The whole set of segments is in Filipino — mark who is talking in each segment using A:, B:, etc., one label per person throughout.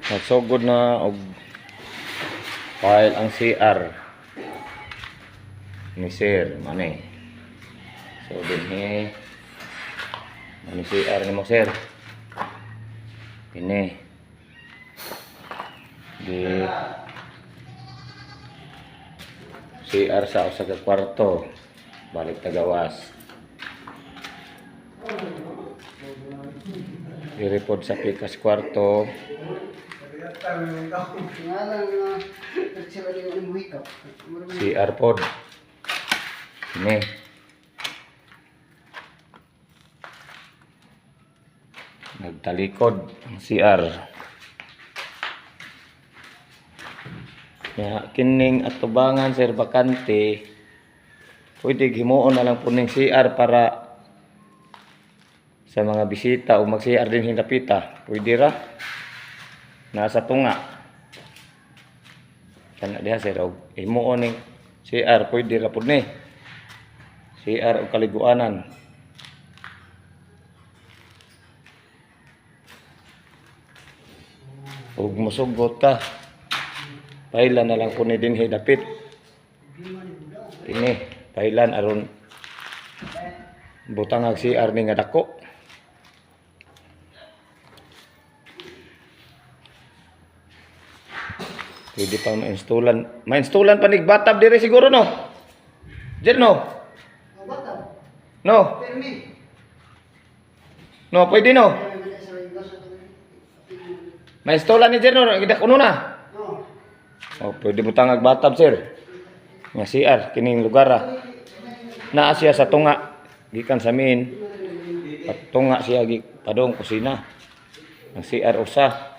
A: Nagsugod na og file ang CR ni Sir Mane. So dinhi ani CR ni mo Sir. Ini di CR sa usa ka kwarto balik tagawas. Direpod sa pikas kwarto. CR pod. Ini. Nagtalikod ang CR. Ya, kining atubangan sir bakante. Pwede himuon na lang po ning CR para sa mga bisita o mag-CR din hinapita. Pwede ra. Nasa tunga. Kana diha sir og himuon ning CR pwede ra pud ni. CR og kaliguanan. Ug musugot ka. Pailan na lang po ni dinhi dapit. Ini pailan aron butang ang CR ni nga dako. Pwede pa ma-installan. Ma-installan pa nig batab dire siguro no. Jer no. No. No, pwede no. Ma-installan ni Jer no, gidak kuno na. Oh, pwede butang ang batab sir. Nga CR kining lugar naa siya sa tunga gikan sa main. At tunga siya gi padong kusina. Ang CR usa.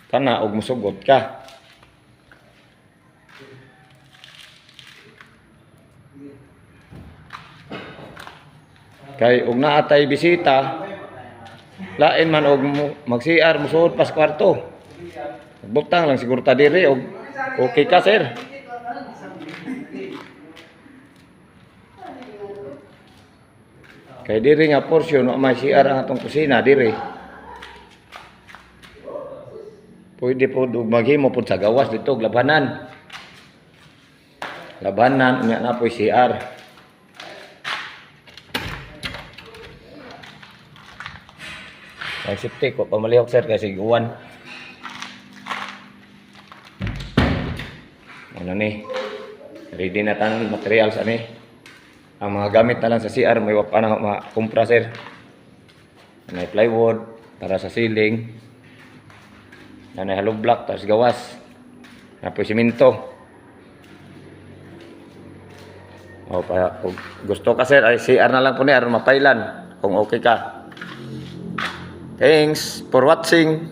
A: Kana og musugot ka. Kay og naatay bisita lain man og mag-CR musuot pas kwarto. Butang lang siguro ta dire og okay ka sir. Kay dire nga portion wa may CR ang atong kusina dire. Pwede po maghimo po sa gawas dito labanan. Labanan unya na po CR. Ang safety ko pamalihok sir kasi guwan. Ano ni? Ready na tan materials ani. Ang mga gamit na lang sa CR may wapa na makumpra sir. May plywood para sa ceiling. Nanay hollow block tapos gawas. Napoy simento. O pa kung gusto ka sir ay CR na lang po ni aron mapailan kung okay ka. Thanks for watching.